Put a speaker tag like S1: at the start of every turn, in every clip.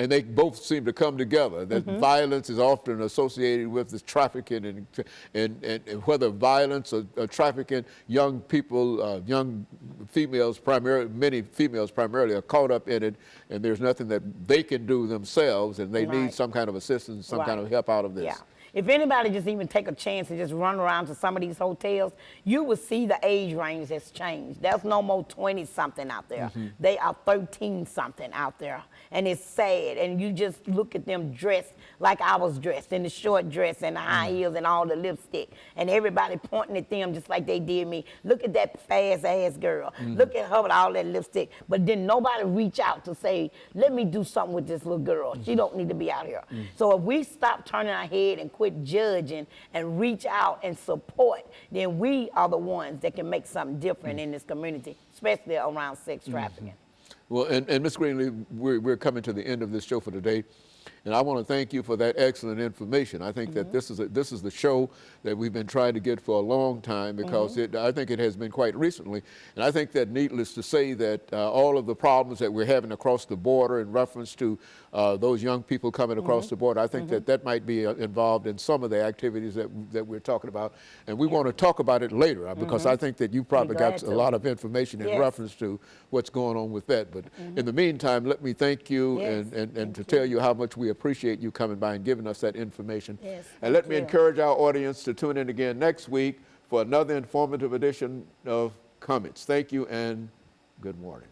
S1: and they both seem to come together. That violence is often associated with this trafficking, and whether violence or trafficking, young people, young females primarily, many females primarily are caught up in it, and there's nothing that they can do themselves, and they need some kind of assistance, some kind of help out of this.
S2: Yeah. If anybody just even take a chance and just run around to some of these hotels, you will see the age range has changed. There's no more 20-something out there. They are 13-something out there. And it's sad. And you just look at them dressed like I was dressed, in the short dress and the high heels and all the lipstick. And everybody pointing at them just like they did me. Look at that fast-ass girl. Look at her with all that lipstick. But then nobody reach out to say, let me do something with this little girl. She don't need to be out here. So if we stop turning our head and quit judging and reach out and support, then we are the ones that can make something different in this community, especially around sex trafficking.
S1: Well, and Ms. Greenlee, we're coming to the end of this show for today. And I want to thank you for that excellent information. I think that this is the show that we've been trying to get for a long time, because I think it has been quite recently. And I think that, needless to say, that all of the problems that we're having across the border in reference to those young people coming across the border, I think that might be involved in some of the activities that we're talking about. And we want to talk about it later, because I think that you probably got a lot of information in reference to what's going on with that. But in the meantime, let me thank you and to tell you how much we appreciate you coming by and giving us that information. And let me encourage our audience to tune in again next week for another informative edition of Comments. Thank you and good morning.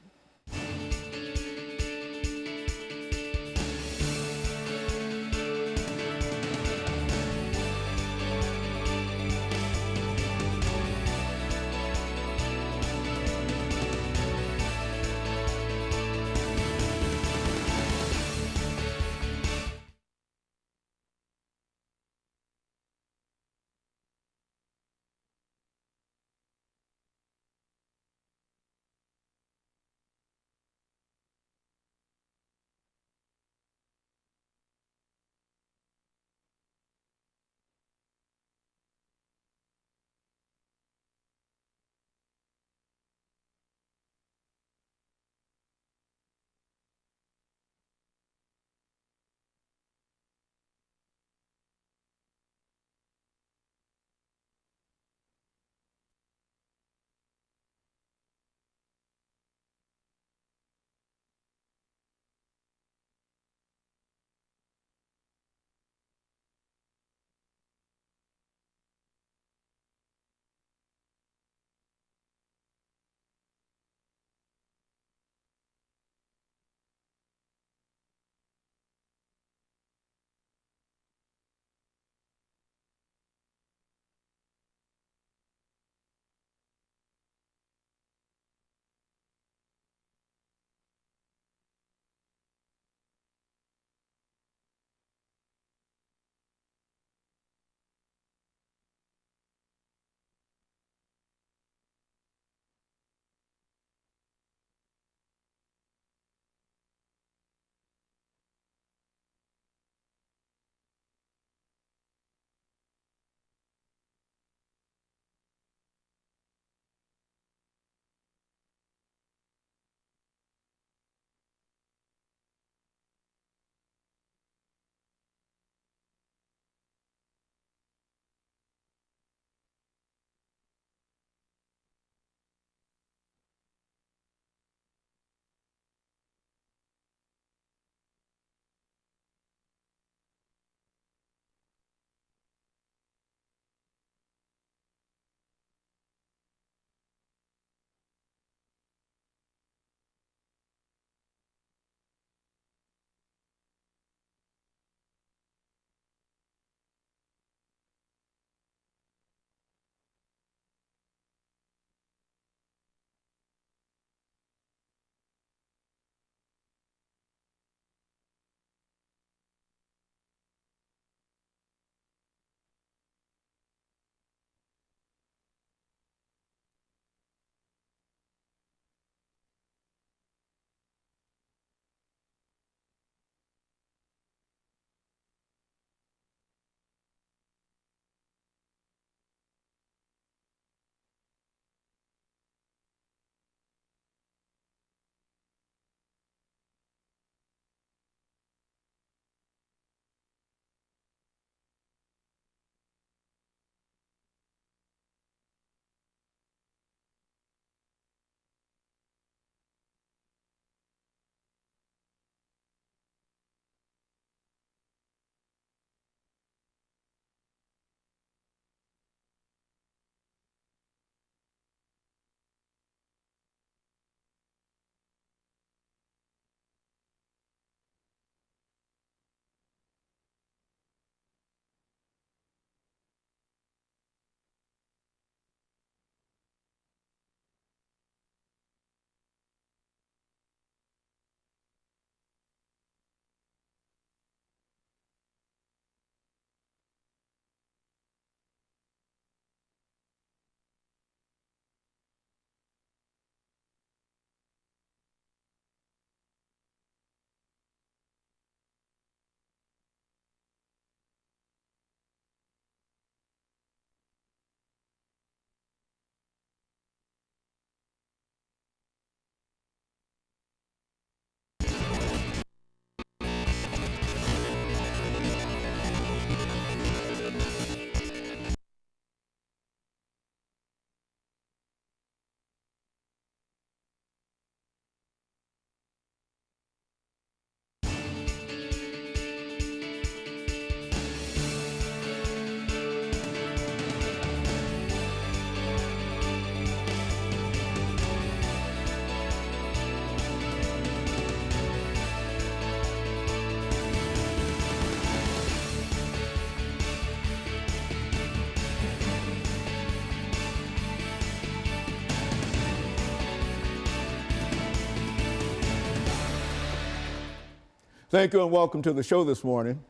S1: Thank you and welcome to the show this morning.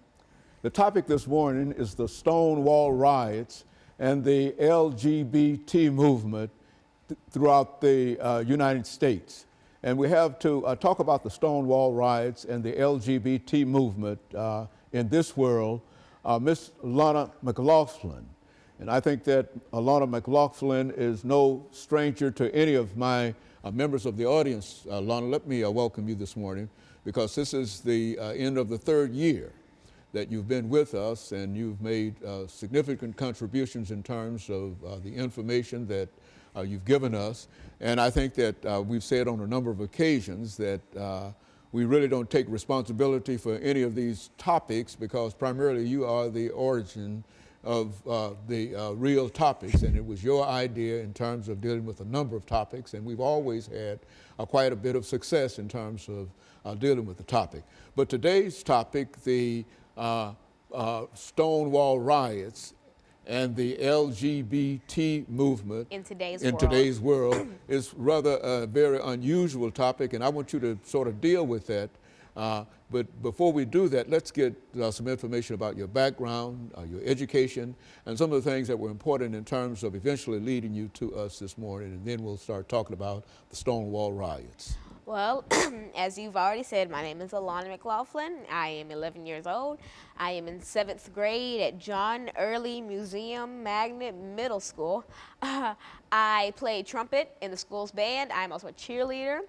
S1: The topic this morning is the Stonewall riots and the LGBT movement throughout the United States. And we have to talk about the Stonewall riots and the LGBT movement in this world, Miss Alana McLaughlin. And I think that Alana McLaughlin is no stranger to any of my members of the audience. Alana, let me welcome you this morning, because this is the end of the third year that you've been with us, and you've made significant contributions in terms of the information that you've given us. And I think that we've said on a number of occasions that we really don't take responsibility for any of these topics, because primarily you are the origin of the real topics, and it was your idea in terms of dealing with a number of topics, and we've always had quite a bit of success in terms of dealing with the topic. But today's topic, the Stonewall riots and the LGBT movement
S3: in
S1: today's world is rather a very unusual topic, and I want you to sort of deal with that. But before we do that, let's get some information about your background, your education, and some of the things that were important in terms of eventually leading you to us this morning, and then we'll start talking about the Stonewall riots.
S3: Well, as you've already said, my name is Alana McLaughlin. I am 11 years old. I am in 7th grade at John Early Museum Magnet Middle School. I play trumpet in the school's band. I'm also a cheerleader,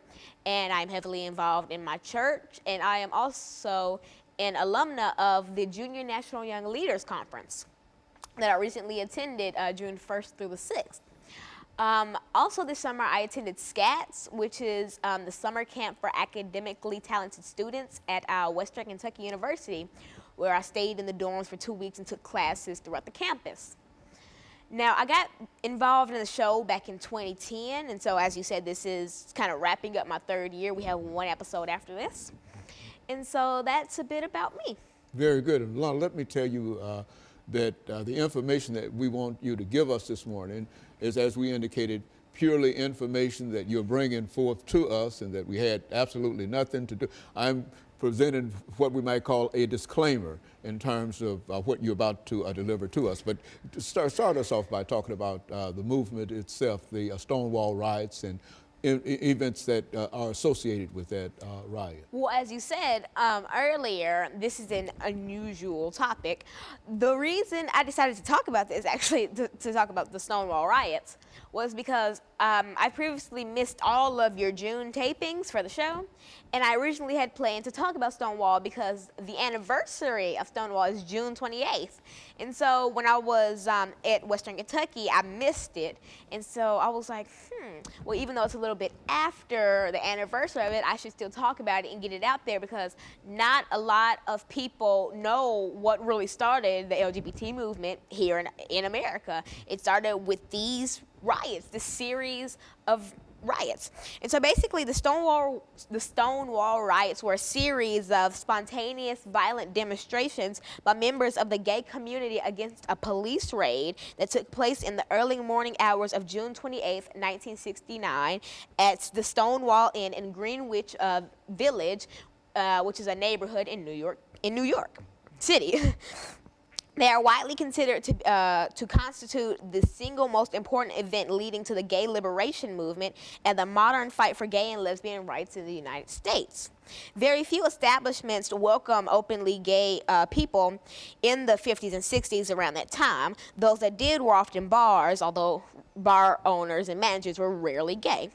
S3: and I'm heavily involved in my church. And I am also an alumna of the Junior National Young Leaders Conference that I recently attended June 1st through the 6th. Also this summer, I attended SCATS, which is the summer camp for academically talented students at Western Kentucky University, where I stayed in the dorms for 2 weeks and took classes throughout the campus. Now, I got involved in the show back in 2010, and so as you said, this is kind of wrapping up my third year. We have one episode after this. And so that's a bit about me.
S1: Very good. And Alana, let me tell you that the information that we want you to give us this morning is, as we indicated, purely information that you're bringing forth to us and that we had absolutely nothing to do. I'm presenting what we might call a disclaimer in terms of what you're about to deliver to us. But to start us off by talking about the movement itself, the Stonewall riots and events that are associated with that riot.
S3: Well, as you said earlier, this is an unusual topic. The reason I decided to talk about this, actually to talk about the Stonewall riots, was because I previously missed all of your June tapings for the show, and I originally had planned to talk about Stonewall because the anniversary of Stonewall is June 28th. And so when I was at Western Kentucky, I missed it. And so I was like, well, even though it's a little bit after the anniversary of it, I should still talk about it and get it out there, because not a lot of people know what really started the LGBT movement here in America. It started with these riots, this series of riots. And so basically the Stonewall riots were a series of spontaneous violent demonstrations by members of the gay community against a police raid that took place in the early morning hours of June 28th, 1969 at the Stonewall Inn in Greenwich Village, which is a neighborhood in New York City. They are widely considered to constitute the single most important event leading to the gay liberation movement and the modern fight for gay and lesbian rights in the United States. Very few establishments welcome openly gay people in the 50s and 60s around that time. Those that did were often bars, although bar owners and managers were rarely gay.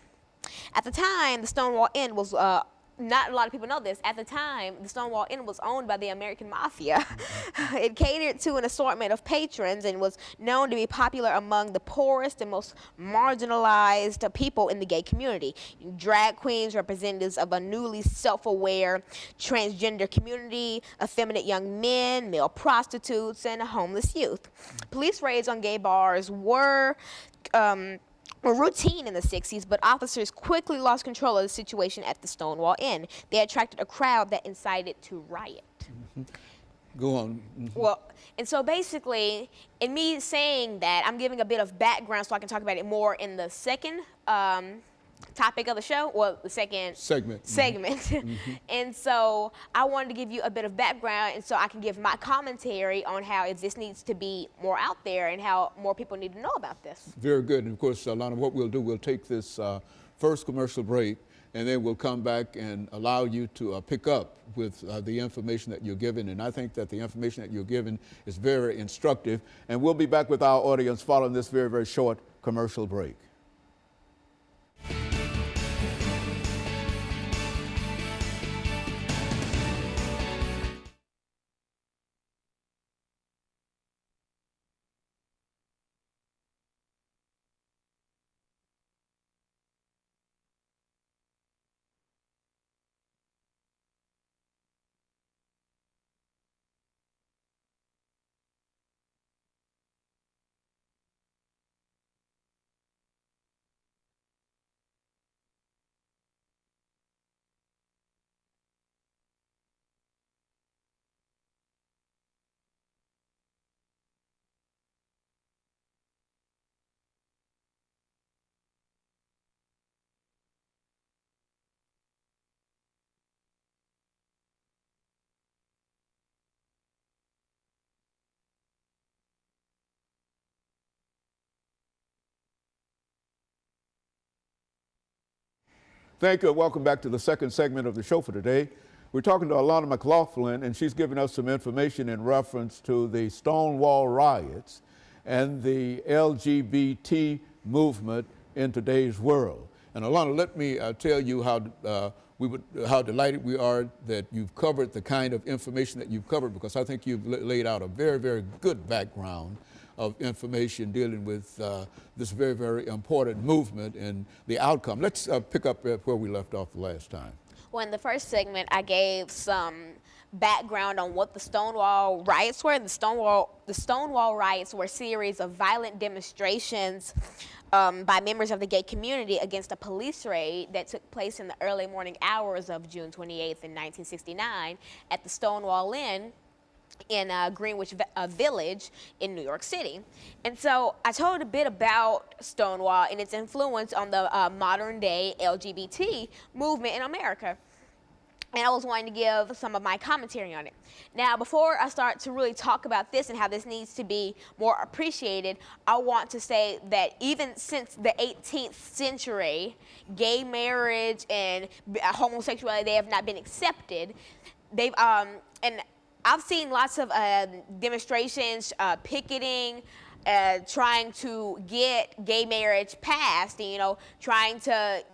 S3: At the time, the Stonewall Inn was not a lot of people know this. At the time, the Stonewall Inn was owned by the American Mafia. It catered to an assortment of patrons and was known to be popular among the poorest and most marginalized people in the gay community. Drag queens, representatives of a newly self-aware transgender community, effeminate young men, male prostitutes, and homeless youth. Police raids on gay bars were routine in the 60s, but officers quickly lost control of the situation at the Stonewall Inn. They attracted a crowd that incited to riot.
S1: Go on.
S3: Well, and so basically, in me saying that, I'm giving a bit of background so I can talk about it more in the second topic of the show, well, the second
S1: segment.
S3: And so I wanted to give you a bit of background, and so I can give my commentary on how if this needs to be more out there and how more people need to know about this.
S1: Very good. And of course, Alana, what we'll do, we'll take this first commercial break, and then we'll come back and allow you to pick up with the information that you're given. And I think that the information that you're given is very instructive. And we'll be back with our audience following this very, very short commercial break. Thank you, and welcome back to the second segment of the show for today. We're talking to Alana McLaughlin, and she's giving us some information in reference to the Stonewall riots and the LGBT movement in today's world. And Alana, let me tell you how delighted we are that you've covered the kind of information that you've covered, because I think you've laid out a very, very good background of information dealing with this very, very important movement and the outcome. Let's pick up where we left off the last time.
S3: Well, in the first segment, I gave some background on what the Stonewall riots were. The Stonewall riots were a series of violent demonstrations by members of the gay community against a police raid that took place in the early morning hours of June 28th in 1969 at the Stonewall Inn in Greenwich Village in New York City. And so I told a bit about Stonewall and its influence on the modern day LGBT movement in America. And I was wanting to give some of my commentary on it. Now, before I start to really talk about this and how this needs to be more appreciated, I want to say that even since the 18th century, gay marriage and homosexuality, they have not been accepted. And I've seen lots of demonstrations, picketing, trying to get gay marriage passed, trying to